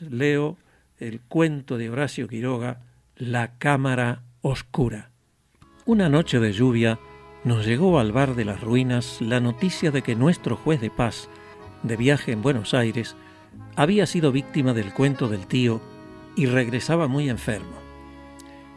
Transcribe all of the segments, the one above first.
leo el cuento de Horacio Quiroga, La cámara oscura. Una noche de lluvia nos llegó al bar de las ruinas la noticia de que nuestro juez de paz, de viaje en Buenos Aires, había sido víctima del cuento del tío y regresaba muy enfermo.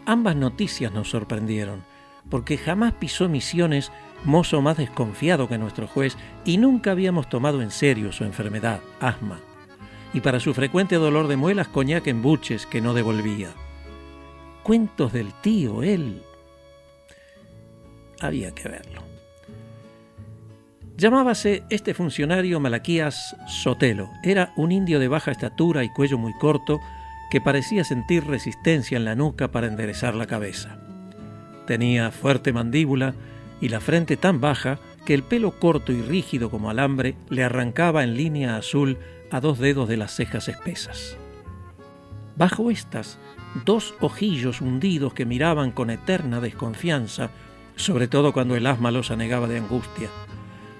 Ambas noticias nos sorprendieron, porque jamás pisó Misiones mozo más desconfiado que nuestro juez y nunca habíamos tomado en serio su enfermedad, asma, y para su frecuente dolor de muelas, coñac en buches que no devolvía. Cuentos del tío, él. Había que verlo. Llamábase este funcionario Malaquías Sotelo. Era un indio de baja estatura y cuello muy corto que parecía sentir resistencia en la nuca para enderezar la cabeza. Tenía fuerte mandíbula y la frente tan baja que el pelo corto y rígido como alambre le arrancaba en línea azul a 2 dedos de las cejas espesas. Bajo estas, 2 ojillos hundidos que miraban con eterna desconfianza, sobre todo cuando el asma los anegaba de angustia.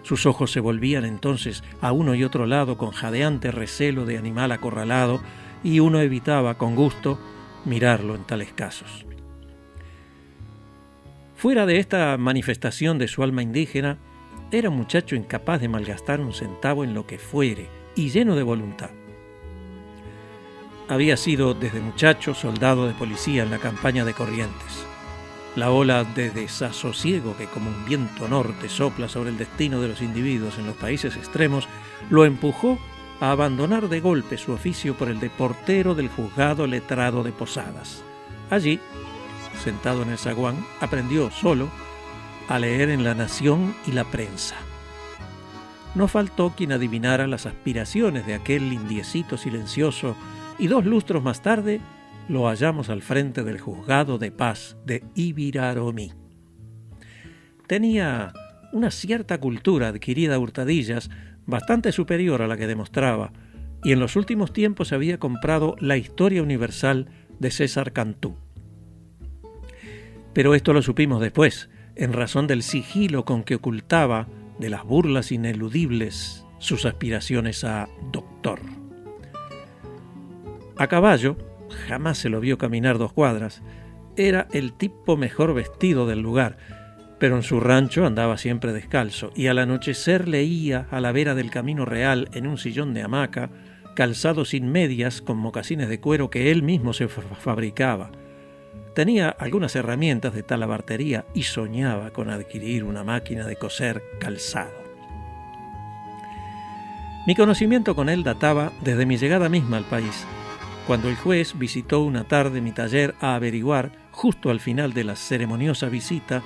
Sus ojos se volvían entonces a uno y otro lado con jadeante recelo de animal acorralado y uno evitaba con gusto mirarlo en tales casos. Fuera de esta manifestación de su alma indígena, era un muchacho incapaz de malgastar un centavo en lo que fuere y lleno de voluntad. Había sido desde muchacho soldado de policía en la campaña de Corrientes. La ola de desasosiego que como un viento norte sopla sobre el destino de los individuos en los países extremos lo empujó a abandonar de golpe su oficio por el de portero del juzgado letrado de Posadas. Allí, sentado en el zaguán, aprendió solo a leer en La Nación y La Prensa. No faltó quien adivinara las aspiraciones de aquel indiecito silencioso y 2 lustros más tarde lo hallamos al frente del juzgado de paz de Ibiraromí. Tenía una cierta cultura adquirida a hurtadillas bastante superior a la que demostraba, y en los últimos tiempos había comprado La Historia Universal de César Cantú. Pero esto lo supimos después, en razón del sigilo con que ocultaba de las burlas ineludibles sus aspiraciones a doctor. A caballo, jamás se lo vio caminar 2 cuadras. Era el tipo mejor vestido del lugar, pero en su rancho andaba siempre descalzo y al anochecer leía a la vera del camino real en un sillón de hamaca, calzado sin medias con mocasines de cuero que él mismo se fabricaba. Tenía algunas herramientas de talabartería y soñaba con adquirir una máquina de coser calzado. Mi conocimiento con él databa desde mi llegada misma al país, cuando el juez visitó una tarde mi taller a averiguar, justo al final de la ceremoniosa visita,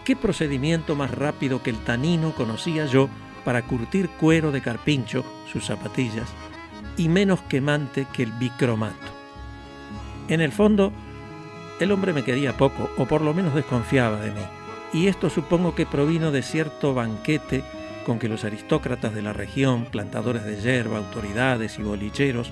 qué procedimiento más rápido que el tanino conocía yo para curtir cuero de carpincho, sus zapatillas, y menos quemante que el bicromato. En el fondo, el hombre me quería poco, o por lo menos desconfiaba de mí, y esto supongo que provino de cierto banquete con que los aristócratas de la región, plantadores de yerba, autoridades y bolicheros,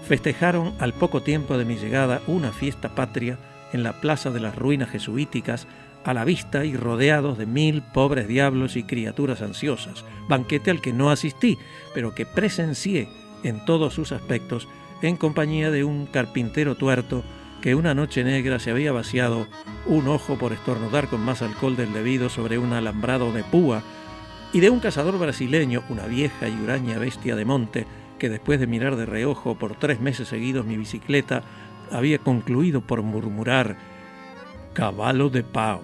festejaron al poco tiempo de mi llegada una fiesta patria en la plaza de las ruinas jesuíticas, a la vista y rodeados de 1000 pobres diablos y criaturas ansiosas, banquete al que no asistí, pero que presencié en todos sus aspectos en compañía de un carpintero tuerto que una noche negra se había vaciado un ojo por estornudar con más alcohol del debido sobre un alambrado de púa, y de un cazador brasileño, una vieja y huraña bestia de monte, que después de mirar de reojo por 3 meses seguidos mi bicicleta, había concluido por murmurar «Caballo de pau».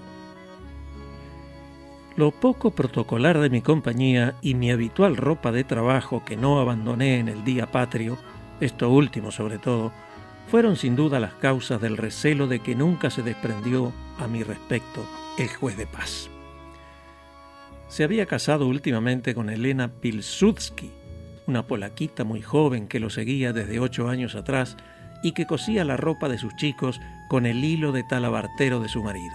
Lo poco protocolar de mi compañía y mi habitual ropa de trabajo que no abandoné en el día patrio, esto último sobre todo, fueron sin duda las causas del recelo de que nunca se desprendió a mi respecto el juez de paz. Se había casado últimamente con Elena Pilsudski, una polaquita muy joven que lo seguía desde 8 años atrás y que cosía la ropa de sus chicos con el hilo de talabartero de su marido.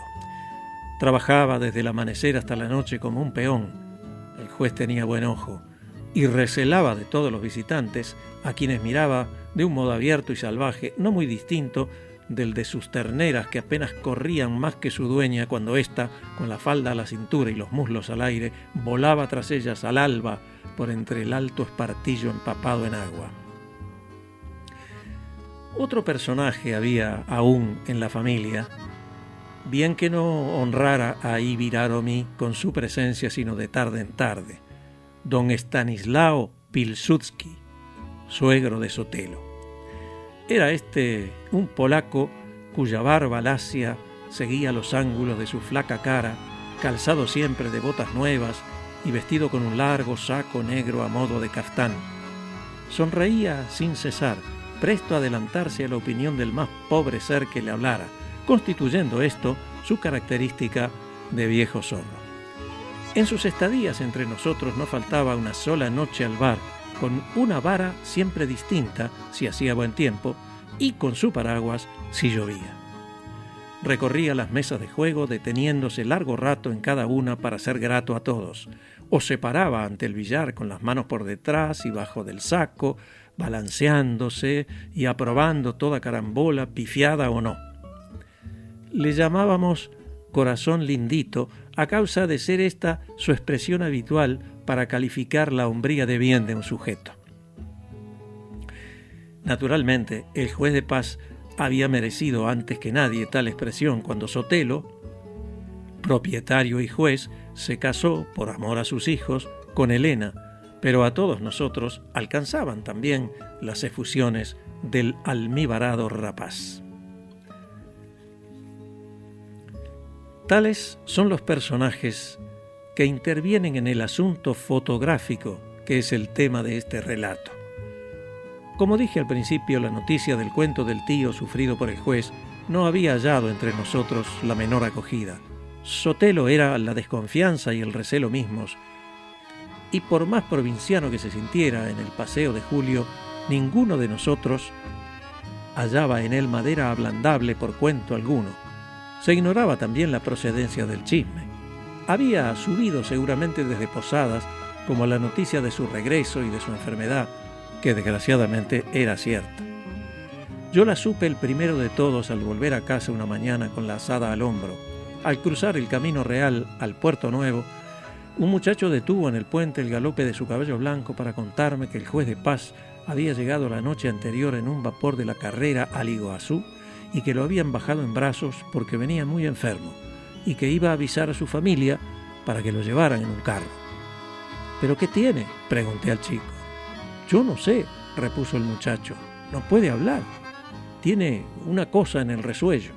Trabajaba desde el amanecer hasta la noche como un peón. El juez tenía buen ojo y recelaba de todos los visitantes, a quienes miraba de un modo abierto y salvaje, no muy distinto del de sus terneras que apenas corrían más que su dueña cuando ésta, con la falda a la cintura y los muslos al aire, volaba tras ellas al alba por entre el alto espartillo empapado en agua. Otro personaje había aún en la familia, bien que no honrara a Ibiraromi con su presencia sino de tarde en tarde, don Stanislao Pilsudski, suegro de Sotelo. Era este un polaco cuya barba lacia seguía los ángulos de su flaca cara, calzado siempre de botas nuevas y vestido con un largo saco negro a modo de caftán. Sonreía sin cesar, presto a adelantarse a la opinión del más pobre ser que le hablara, constituyendo esto su característica de viejo zorro. En sus estadías entre nosotros no faltaba una sola noche al bar, con una vara siempre distinta si hacía buen tiempo y con su paraguas si llovía. Recorría las mesas de juego deteniéndose largo rato en cada una para ser grato a todos, o se paraba ante el billar con las manos por detrás y bajo del saco, balanceándose y aprobando toda carambola, pifiada o no. Le llamábamos corazón lindito a causa de ser esta su expresión habitual para calificar la hombría de bien de un sujeto. Naturalmente, el juez de paz había merecido antes que nadie tal expresión cuando Sotelo, propietario y juez, se casó por amor a sus hijos con Elena, pero a todos nosotros alcanzaban también las efusiones del almibarado rapaz. Tales son los personajes que intervienen en el asunto fotográfico que es el tema de este relato. Como dije al principio, la noticia del cuento del tío sufrido por el juez no había hallado entre nosotros la menor acogida. Sotelo era la desconfianza y el recelo mismos, y por más provinciano que se sintiera en el paseo de Julio, ninguno de nosotros hallaba en él madera ablandable por cuento alguno. Se ignoraba también la procedencia del chisme. Había subido seguramente desde Posadas como la noticia de su regreso y de su enfermedad, que desgraciadamente era cierta. Yo la supe el primero de todos al volver a casa una mañana con la azada al hombro. Al cruzar el camino real al Puerto Nuevo, un muchacho detuvo en el puente el galope de su caballo blanco para contarme que el juez de paz había llegado la noche anterior en un vapor de la carrera al Iguazú y que lo habían bajado en brazos porque venía muy enfermo y que iba a avisar a su familia para que lo llevaran en un carro. ¿Pero qué tiene?, pregunté al chico. Yo no sé, repuso el muchacho, no puede hablar, tiene una cosa en el resuello.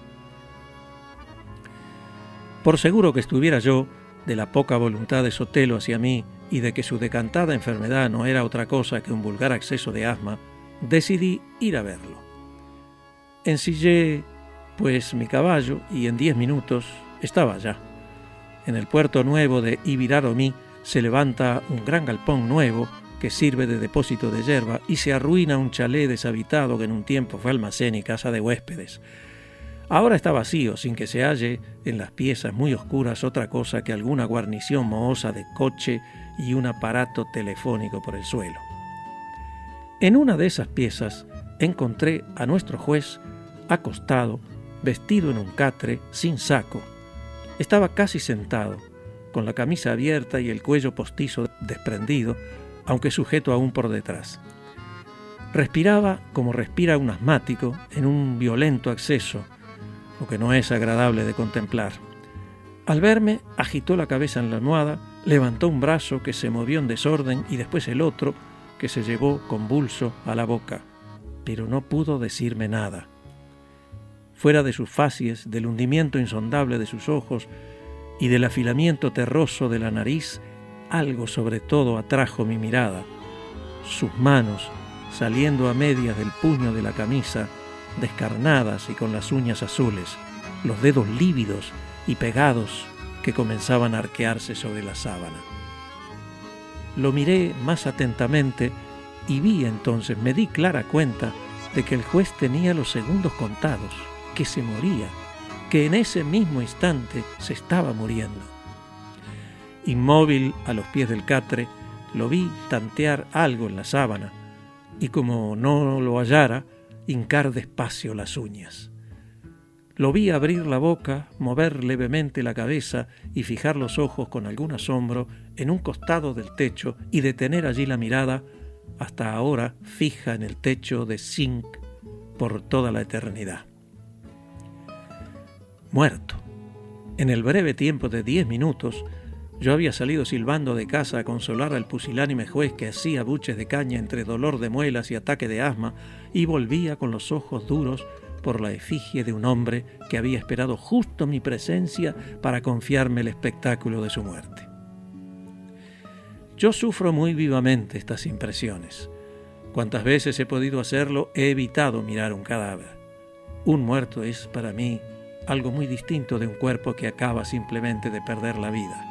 Por seguro que estuviera yo de la poca voluntad de Sotelo hacia mí y de que su decantada enfermedad no era otra cosa que un vulgar acceso de asma, decidí ir a verlo. Ensillé, pues, mi caballo y en 10 minutos estaba allá. En el Puerto Nuevo de Ibiraromi se levanta un gran galpón nuevo que sirve de depósito de yerba y se arruina un chalet deshabitado que en un tiempo fue almacén y casa de huéspedes. Ahora está vacío, sin que se halle en las piezas muy oscuras otra cosa que alguna guarnición mohosa de coche y un aparato telefónico por el suelo. En una de esas piezas encontré a nuestro juez acostado, vestido en un catre, sin saco. Estaba casi sentado, con la camisa abierta y el cuello postizo desprendido, aunque sujeto aún por detrás. Respiraba como respira un asmático en un violento acceso, lo que no es agradable de contemplar. Al verme, agitó la cabeza en la almohada, levantó un brazo que se movió en desorden y después el otro que se llevó convulso a la boca, pero no pudo decirme nada. Fuera de sus facies, del hundimiento insondable de sus ojos y del afilamiento terroso de la nariz, algo sobre todo atrajo mi mirada. Sus manos, saliendo a medias del puño de la camisa, descarnadas y con las uñas azules, los dedos lívidos y pegados que comenzaban a arquearse sobre la sábana. Lo miré más atentamente y vi entonces, me di clara cuenta de que el juez tenía los segundos contados, que se moría, que en ese mismo instante se estaba muriendo. Inmóvil a los pies del catre, lo vi tantear algo en la sábana y, como no lo hallara, hincar despacio las uñas. Lo vi abrir la boca, mover levemente la cabeza y fijar los ojos con algún asombro en un costado del techo y detener allí la mirada, hasta ahora fija en el techo de zinc por toda la eternidad. Muerto. En el breve tiempo de 10 minutos, yo había salido silbando de casa a consolar al pusilánime juez que hacía buches de caña entre dolor de muelas y ataque de asma, y volvía con los ojos duros por la efigie de un hombre que había esperado justo mi presencia para confiarme el espectáculo de su muerte. Yo sufro muy vivamente estas impresiones. Cuantas veces he podido hacerlo, he evitado mirar un cadáver. Un muerto es para mí algo muy distinto de un cuerpo que acaba simplemente de perder la vida.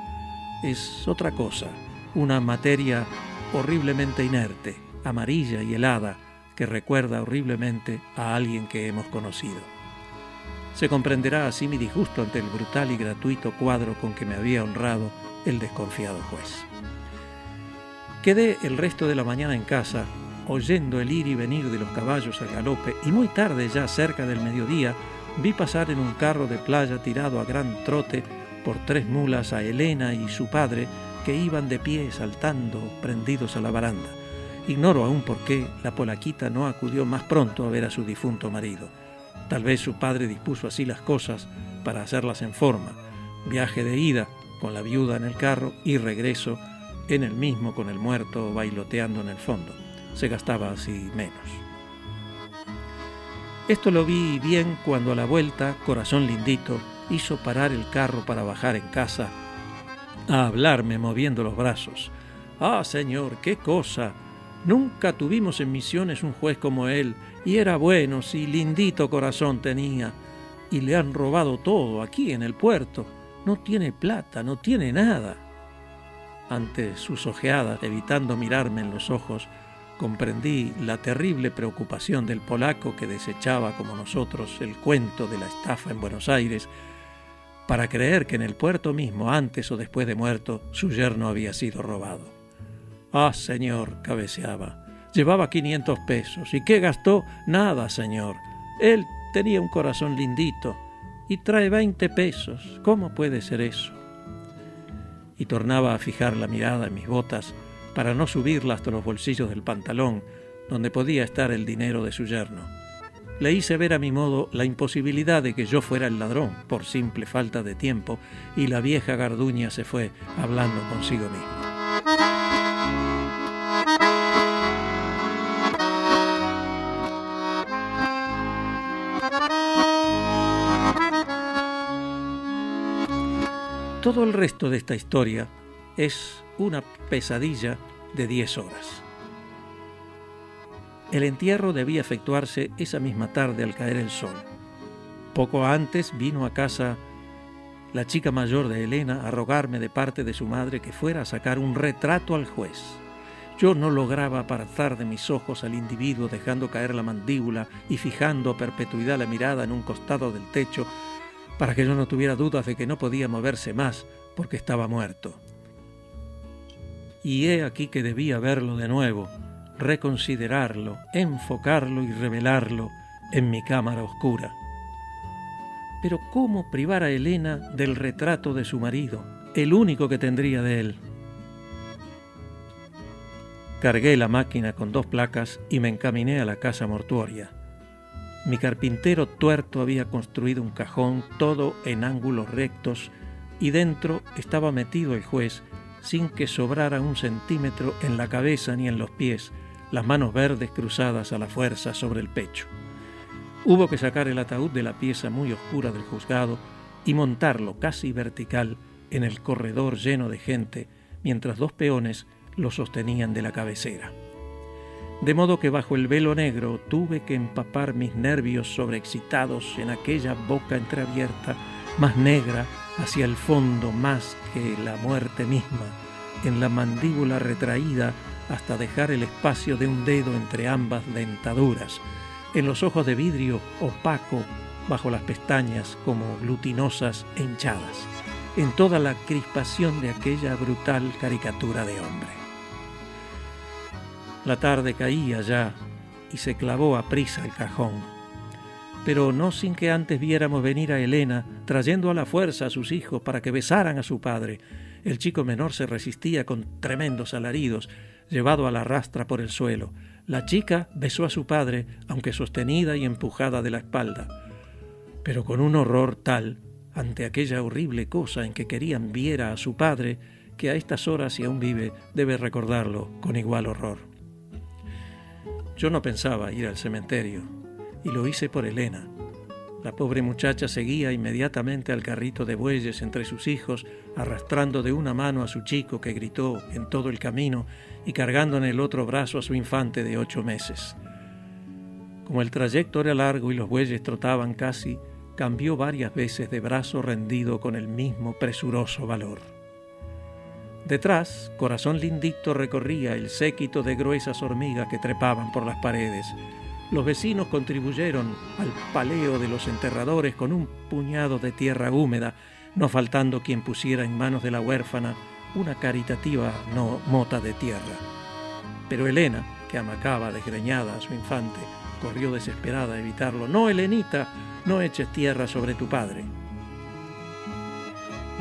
Es otra cosa, una materia horriblemente inerte, amarilla y helada, que recuerda horriblemente a alguien que hemos conocido. Se comprenderá así mi disgusto ante el brutal y gratuito cuadro con que me había honrado el desconfiado juez. Quedé el resto de la mañana en casa, oyendo el ir y venir de los caballos al galope, y muy tarde, ya cerca del mediodía, vi pasar en un carro de playa tirado a gran trote por 3 mulas a Elena y su padre, que iban de pie saltando, prendidos a la baranda. Ignoro aún por qué la polaquita no acudió más pronto a ver a su difunto marido. Tal vez su padre dispuso así las cosas para hacerlas en forma. Viaje de ida con la viuda en el carro y regreso en el mismo con el muerto bailoteando en el fondo. Se gastaba así menos. Esto lo vi bien cuando a la vuelta, Corazón Lindito hizo parar el carro para bajar en casa a hablarme moviendo los brazos. «Ah, señor, qué cosa. Nunca tuvimos en Misiones un juez como él, y era bueno, sí, lindito corazón tenía. Y le han robado todo aquí en el puerto. No tiene plata, no tiene nada». Ante sus ojeadas, evitando mirarme en los ojos, comprendí la terrible preocupación del polaco que desechaba, como nosotros, el cuento de la estafa en Buenos Aires, para creer que en el puerto mismo, antes o después de muerto, su yerno había sido robado. «Ah, señor», cabeceaba, «llevaba 500 pesos. ¿Y qué gastó? Nada, señor. Él tenía un corazón lindito y trae 20 pesos. ¿Cómo puede ser eso?». Y tornaba a fijar la mirada en mis botas para no subirla hasta los bolsillos del pantalón, donde podía estar el dinero de su yerno. Le hice ver a mi modo la imposibilidad de que yo fuera el ladrón, por simple falta de tiempo, y la vieja Garduña se fue hablando consigo misma. Todo el resto de esta historia es una pesadilla de 10 horas. El entierro debía efectuarse esa misma tarde al caer el sol. Poco antes vino a casa la chica mayor de Elena a rogarme de parte de su madre que fuera a sacar un retrato al juez. Yo no lograba apartar de mis ojos al individuo, dejando caer la mandíbula y fijando a perpetuidad la mirada en un costado del techo, para que yo no tuviera dudas de que no podía moverse más porque estaba muerto. Y he aquí que debía verlo de nuevo, reconsiderarlo, enfocarlo y revelarlo en mi cámara oscura. Pero ¿cómo privar a Elena del retrato de su marido, el único que tendría de él? Cargué la máquina con 2 placas y me encaminé a la casa mortuoria. Mi carpintero tuerto había construido un cajón todo en ángulos rectos y dentro estaba metido el juez sin que sobrara 1 centímetro en la cabeza ni en los pies, las manos verdes cruzadas a la fuerza sobre el pecho. Hubo que sacar el ataúd de la pieza muy oscura del juzgado y montarlo casi vertical en el corredor lleno de gente, mientras 2 peones lo sostenían de la cabecera. De modo que bajo el velo negro tuve que empapar mis nervios sobreexcitados en aquella boca entreabierta, más negra hacia el fondo más que la muerte misma, en la mandíbula retraída hasta dejar el espacio de un dedo entre ambas dentaduras, en los ojos de vidrio opaco bajo las pestañas como glutinosas e hinchadas, en toda la crispación de aquella brutal caricatura de hombre. La tarde caía ya y se clavó a prisa el cajón, pero no sin que antes viéramos venir a Elena, trayendo a la fuerza a sus hijos para que besaran a su padre. El chico menor se resistía con tremendos alaridos, llevado a la rastra por el suelo. La chica besó a su padre, aunque sostenida y empujada de la espalda, pero con un horror tal ante aquella horrible cosa en que querían viera a su padre, que a estas horas, si aún vive, debe recordarlo con igual horror. Yo no pensaba ir al cementerio, y lo hice por Elena. La pobre muchacha seguía inmediatamente al carrito de bueyes entre sus hijos, arrastrando de una mano a su chico que gritó en todo el camino y cargando en el otro brazo a su infante de 8 meses. Como el trayecto era largo y los bueyes trotaban casi, cambió varias veces de brazo rendido con el mismo presuroso valor. Detrás, Corazón Lindito recorría el séquito de gruesas hormigas que trepaban por las paredes. Los vecinos contribuyeron al paleo de los enterradores con un puñado de tierra húmeda, no faltando quien pusiera en manos de la huérfana una caritativa mota de tierra. Pero Elena, que amacaba desgreñada a su infante, corrió desesperada a evitarlo. «No, Elenita, no eches tierra sobre tu padre».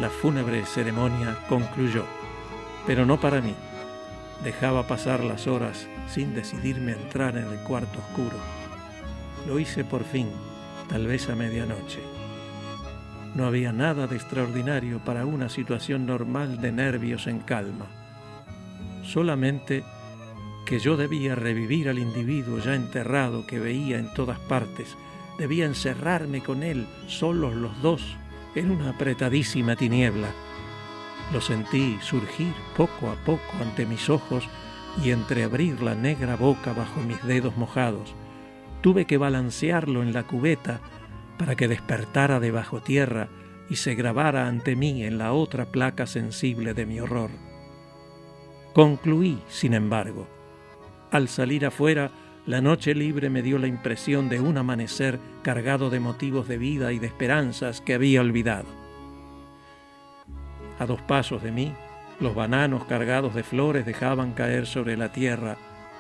La fúnebre ceremonia concluyó, pero no para mí. Dejaba pasar las horas sin decidirme a entrar en el cuarto oscuro. Lo hice por fin, tal vez a medianoche. No había nada de extraordinario para una situación normal de nervios en calma. Solamente que yo debía revivir al individuo ya enterrado que veía en todas partes. Debía encerrarme con él, solos los dos, en una apretadísima tiniebla. Lo sentí surgir poco a poco ante mis ojos y entreabrir la negra boca bajo mis dedos mojados. Tuve que balancearlo en la cubeta para que despertara de bajo tierra y se grabara ante mí en la otra placa sensible de mi horror. Concluí, sin embargo. Al salir afuera, la noche libre me dio la impresión de un amanecer cargado de motivos de vida y de esperanzas que había olvidado. A 2 pasos de mí, los bananos cargados de flores dejaban caer sobre la tierra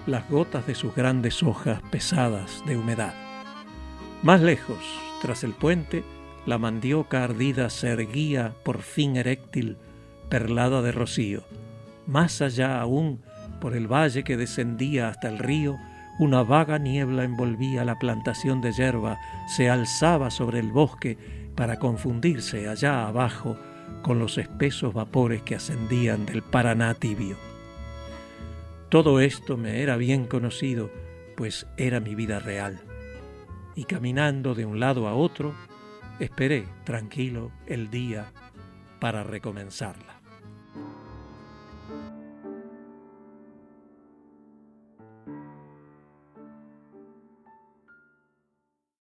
las gotas de sus grandes hojas pesadas de humedad. Más lejos, tras el puente, la mandioca ardida se erguía por fin eréctil, perlada de rocío. Más allá aún, por el valle que descendía hasta el río, una vaga niebla envolvía la plantación de yerba, se alzaba sobre el bosque para confundirse allá abajo con los espesos vapores que ascendían del Paraná tibio. Todo esto me era bien conocido, pues era mi vida real. Y caminando de un lado a otro, esperé tranquilo el día para recomenzarla.